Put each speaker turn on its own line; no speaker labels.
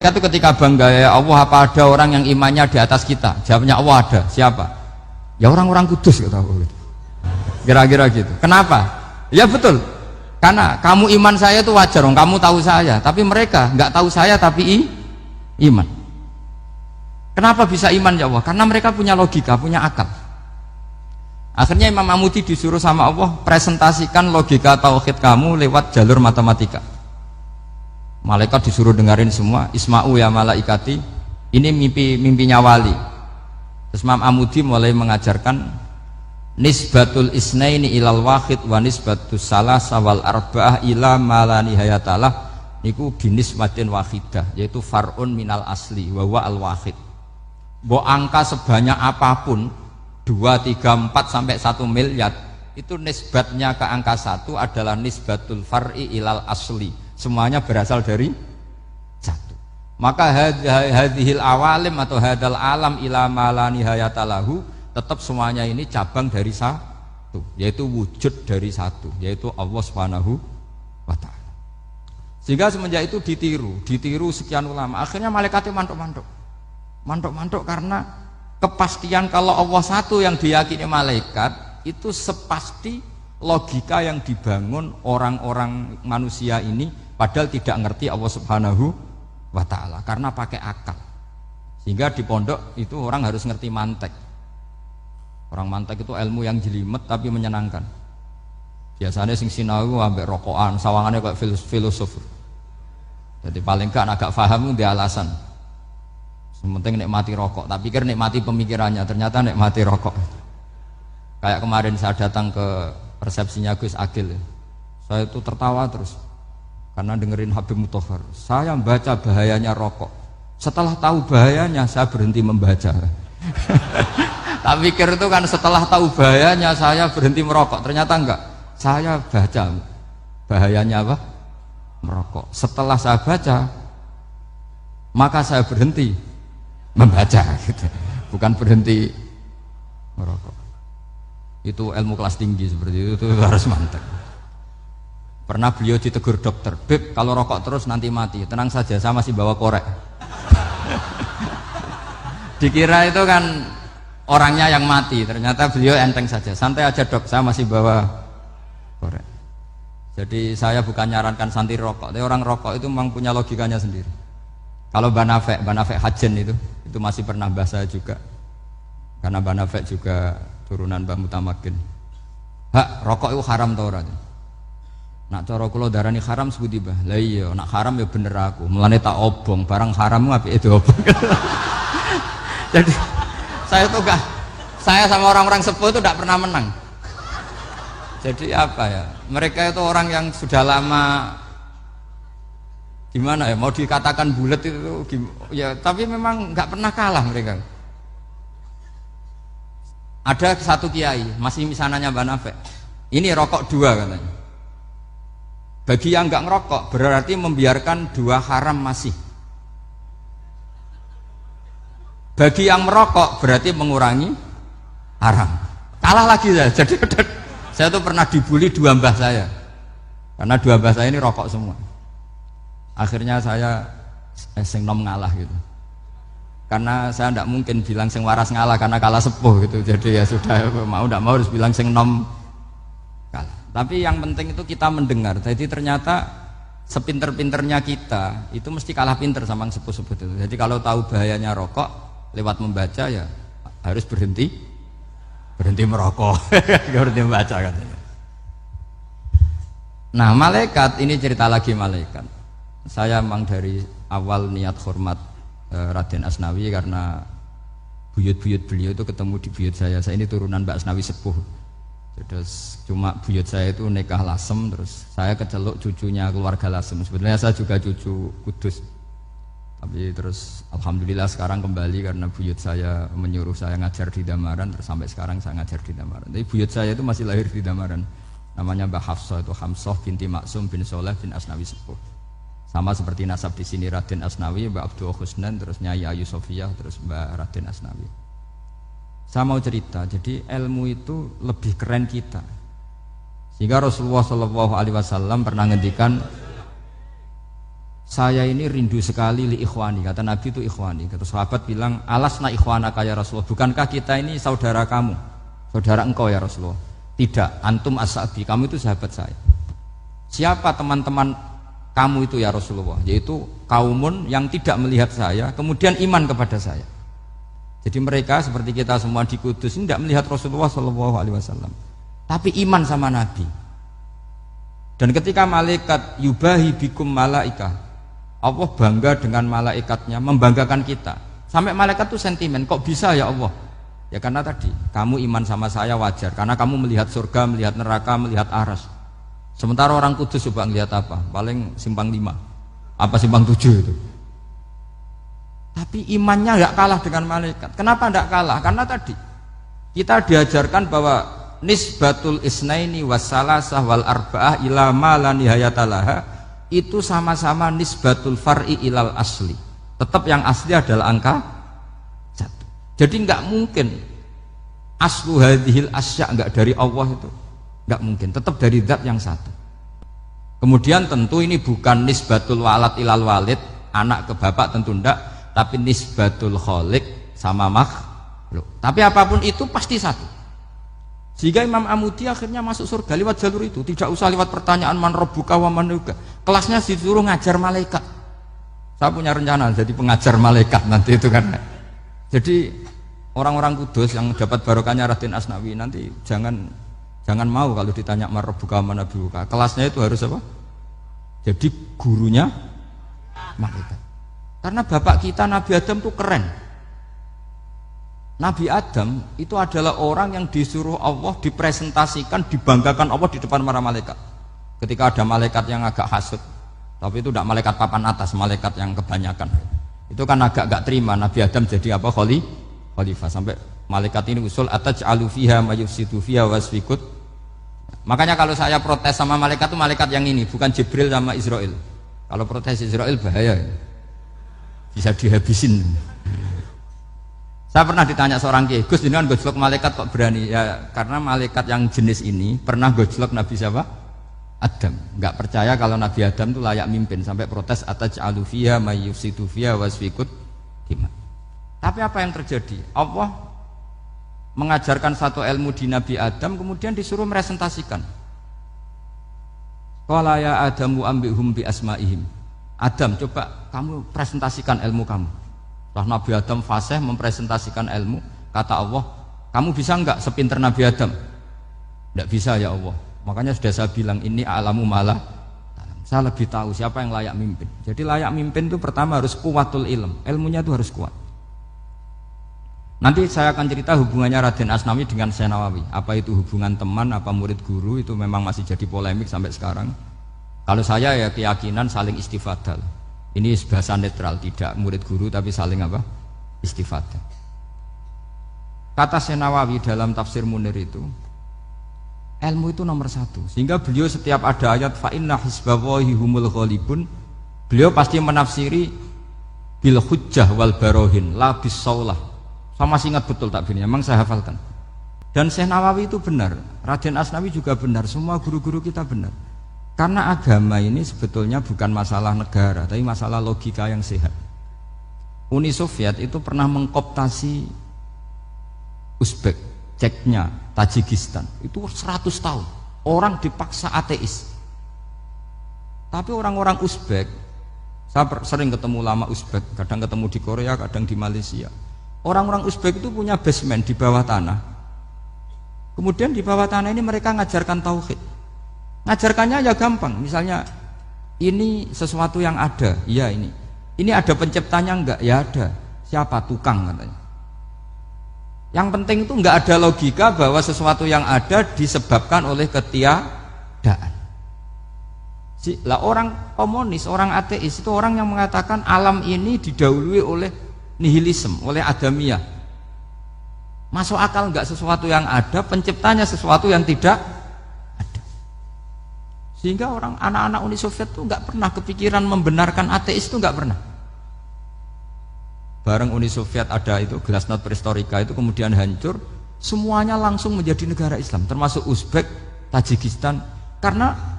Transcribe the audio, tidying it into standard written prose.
Kita tuh ketika bangga, ya Allah, apa ada orang yang imannya di atas kita? Jawabnya Allah ada. Siapa? Ya orang-orang kudus, kata Allah. Kira-kira gitu. Kenapa? Ya betul. Karena kamu iman saya itu wajar, kamu tahu saya. Tapi mereka nggak tahu saya tapi iman. Kenapa bisa iman ya Allah? Karena mereka punya logika, punya akal. Akhirnya Imam Amudi disuruh sama Allah presentasikan logika tauhid kamu lewat jalur matematika. Malaikat disuruh dengerin semua. Isma'u ya malaikati, ini mimpinya wali. Terus Imam Amudi mulai mengajarkan nisbatul isnaini ilal wahid wa nisbatus salasa wal arba'ah ila ma nihayatalah niku binisbatin wahidah, yaitu far'un minal asli wa huwa al wahid. Bo angka sebanyak apapun 2, 3, 4 sampai 1 miliar itu nisbatnya ke angka 1 adalah nisbatul far'i ilal asli, semuanya berasal dari 1. Maka hadhil awalim atau hadal alam ila ma la nihayatalahu, tetap semuanya ini cabang dari 1, yaitu wujud dari 1, yaitu Allah Subhanahu wa ta'ala. Sehingga semenjak itu ditiru sekian ulama. Akhirnya malaikatnya mantuk karena kepastian kalau Allah satu yang diyakini malaikat itu sepasti logika yang dibangun orang-orang manusia ini, padahal tidak ngerti Allah Subhanahu wa ta'ala karena pakai akal. Sehingga di pondok itu orang harus ngerti mantek. Orang mantek itu ilmu yang jelimet tapi menyenangkan. Biasanya sing sinau ambek rokokan, sawangannya kayak filosof. Jadi paling gak agak paham dia alasan. Sementing nikmati rokok, tak pikir nikmati pemikirannya, ternyata nikmati rokok. Kayak kemarin saya datang ke resepsinya Gus Agil, saya itu tertawa terus karena dengerin Habib Mutahar. Saya membaca bahayanya rokok, setelah tahu bahayanya saya berhenti membaca. Tak pikir itu kan setelah tahu bahayanya saya berhenti merokok, ternyata enggak. Saya baca bahayanya apa? Merokok. Setelah saya baca, maka saya berhenti membaca, gitu. Bukan berhenti merokok. Itu ilmu kelas tinggi seperti itu harus mantap. Pernah beliau ditegur dokter, "Beb, kalau rokok terus nanti mati." Tenang saja, saya masih bawa korek. Dikira itu kan orangnya yang mati, ternyata beliau enteng saja. "Santai aja dok, saya masih bawa korek." Jadi saya bukan nyarankan santai rokok, tapi orang rokok itu memang punya logikanya sendiri. Kalau Banafek Hajen itu masih pernah bahasa juga, karena Banafek juga turunan Mbah Mutamakin. "Hak, rokok itu haram tau ora?" Nak cara kula darani haram sebuti bah. Lah iya, nak haram ya bener aku. Mulane tak obong, barang haram apike diobong. Jadi saya sama orang-orang sepuh itu tidak pernah menang. Jadi apa ya? Mereka itu orang yang sudah lama, gimana ya, mau dikatakan bulat itu ya, tapi memang nggak pernah kalah mereka. Ada satu kiai masih misananya Banafek, ini rokok 2 katanya. Bagi yang nggak ngerokok berarti membiarkan 2 haram masih. Bagi yang merokok berarti mengurangi haram. Kalah lagi saya. Jadi saya tuh pernah dibully 2 mbah saya, karena 2 mbah saya ini rokok semua. Akhirnya saya sing nom ngalah gitu, karena saya tidak mungkin bilang sing waras ngalah karena kalah sepuh gitu. Jadi ya sudah, mau tidak mau harus bilang sing nom kalah. Tapi yang penting itu kita mendengar. Jadi ternyata sepinter-pinternya kita itu mesti kalah pinter sama yang sepuh-sepuh itu. Jadi kalau tahu bahayanya rokok lewat membaca ya harus berhenti merokok. Berhenti membaca katanya. Nah malaikat ini cerita lagi malaikat. Saya memang dari awal niat hormat Raden Asnawi karena buyut-buyut beliau itu ketemu di buyut saya. Saya ini turunan Mbak Asnawi sepuh. Terus cuma buyut saya itu nikah Lasem, terus saya keceluk cucunya keluarga Lasem. Sebenarnya saya juga cucu Kudus. Tapi terus alhamdulillah sekarang kembali karena buyut saya menyuruh saya ngajar di Damaran, terus sampai sekarang saya ngajar di Damaran. Tapi buyut saya itu masih lahir di Damaran. Namanya Mbak Hafsah, itu Hamsah binti Maksum bin Soleh bin Asnawi sepuh. Sama seperti nasab di sini Raden Asnawi, Mbak Abdul Husnan, terus Nyai Ayu Sofiyah, terus Mbak Raden Asnawi. Saya mau cerita, jadi ilmu itu lebih keren kita. Sehingga Rasulullah SAW pernah ngendikan, saya ini rindu sekali li ikhwani, kata Nabi itu ikhwani. Kata sahabat bilang, alasna ikhwanaka ya Rasulullah, bukankah kita ini saudara kamu, saudara engkau ya Rasulullah? Tidak, antum ashabi, kamu itu sahabat saya. Siapa teman-teman kamu itu ya Rasulullah? Yaitu kaumun yang tidak melihat saya kemudian iman kepada saya. Jadi mereka seperti kita semua di Kudus ini tidak melihat Rasulullah SAW, tapi iman sama Nabi. Dan ketika malaikat yubahi bikum malaika, Allah bangga dengan malaikatnya, membanggakan kita. Sampai malaikat tuh sentimen, kok bisa ya Allah? Ya karena tadi, kamu iman sama saya wajar, karena kamu melihat surga, melihat neraka, melihat aras. Sementara orang Kudus coba ngelihat apa? Paling simpang 5, apa simpang 7 itu. Tapi imannya nggak kalah dengan malaikat. Kenapa nggak kalah? Karena tadi kita diajarkan bahwa nisbatul isnaini wassalasah wal arba'ah ila ma la nihayatalaha itu sama-sama nisbatul far'i ilal asli. Tetap yang asli adalah angka 1. Jadi nggak mungkin aslu hadhil asya nggak dari Allah itu, nggak mungkin. Tetap dari zat yang satu. Kemudian tentu ini bukan nisbatul walad ilal walid, anak ke bapak tentu enggak, tapi nisbatul khaliq sama makhluk. Tapi apapun itu pasti satu. Sehingga Imam Amudi akhirnya masuk surga lewat jalur itu, tidak usah lewat pertanyaan man rabbuka wa man nabiyyuka. Kelasnya disuruh ngajar malaikat. Saya punya rencana jadi pengajar malaikat nanti itu kan. Jadi orang-orang Kudus yang dapat barokahnya Raden Asnawi nanti jangan mau kalau ditanya man rabbuka wa man nabiyyuka. Kelasnya itu harus apa? Jadi gurunya malaikat. Karena bapak kita Nabi Adam itu keren. Nabi Adam itu adalah orang yang disuruh Allah dipresentasikan, dibanggakan Allah di depan para malaikat. Ketika ada malaikat yang agak hasut, tapi itu tidak malaikat papan atas, malaikat yang kebanyakan. Itu kan agak gak terima Nabi Adam jadi apa? Khalifah. Sampai malaikat ini usul ataj'alu fiha may yufsidu fiha wasfikut. Makanya kalau saya protes sama malaikat itu malaikat yang ini, bukan Jibril sama Israel. Kalau protes Israel bahaya, bisa dihabisin. Saya pernah ditanya seorang kiai, Gus jenengan gojlok malaikat kok berani? Ya karena malaikat yang jenis ini pernah gojlok Nabi siapa? Adam. Enggak percaya kalau Nabi Adam itu layak mimpin, sampai protes ataj'alu fiha may yufsidu fiha wasfikut dima. Tapi apa yang terjadi? Allah mengajarkan satu ilmu di Nabi Adam, kemudian disuruh meresentasikan. Qala ya Adamu ambihum bi asma'ihim. Adam, coba kamu presentasikan ilmu kamu. Setelah Nabi Adam fasih mempresentasikan ilmu, kata Allah, kamu bisa enggak sepinter Nabi Adam? Enggak bisa ya Allah. Makanya sudah saya bilang ini a'lamu malah. Saya lebih tahu siapa yang layak mimpin. Jadi layak mimpin itu pertama harus kuwatul ilm, ilmunya itu harus kuat. Nanti saya akan cerita hubungannya Raden Asnawi dengan Syekh Nawawi. Apa itu hubungan teman, apa murid guru, itu memang masih jadi polemik sampai sekarang. Kalau saya ya keyakinan saling istifadah. Ini bahasa netral, tidak murid guru tapi saling apa? Istifadah. Kata Syekh Nawawi dalam tafsir Munir itu, ilmu itu nomor 1. Sehingga beliau setiap ada ayat fa inna hizballahi humul ghalibun, beliau pasti menafsiri bil hujjah wal barohin la bis saulah. Saya masih ingat betul takbirnya, memang saya hafalkan. Dan Syekh Nawawi itu benar, Raden Asnawi juga benar, semua guru-guru kita benar. Karena agama ini sebetulnya bukan masalah negara, tapi masalah logika yang sehat. Uni Soviet itu pernah mengkooptasi Uzbek, Ceknya, Tajikistan. Itu 100 tahun. Orang dipaksa ateis. Tapi orang-orang Uzbek, saya sering ketemu lama Uzbek, kadang ketemu di Korea, kadang di Malaysia. Orang-orang Uzbek itu punya basement di bawah tanah. Kemudian di bawah tanah ini mereka ngajarkan tauhid. Ngajarkannya ya gampang, misalnya ini sesuatu yang ada, iya ini ada penciptanya enggak? Ya ada. Siapa? Tukang katanya. Yang penting itu enggak ada logika bahwa sesuatu yang ada disebabkan oleh ketiadaan. Lah orang komunis, orang ateis itu orang yang mengatakan alam ini didahului oleh nihilisme, oleh adamiyah. Masuk akal enggak sesuatu yang ada, penciptanya sesuatu yang tidak ada. Sehingga orang anak-anak Uni Soviet itu enggak pernah kepikiran membenarkan ateis, itu enggak pernah. Bareng Uni Soviet ada itu Glasnost Perestroika itu kemudian hancur, semuanya langsung menjadi negara Islam, termasuk Uzbek, Tajikistan. Karena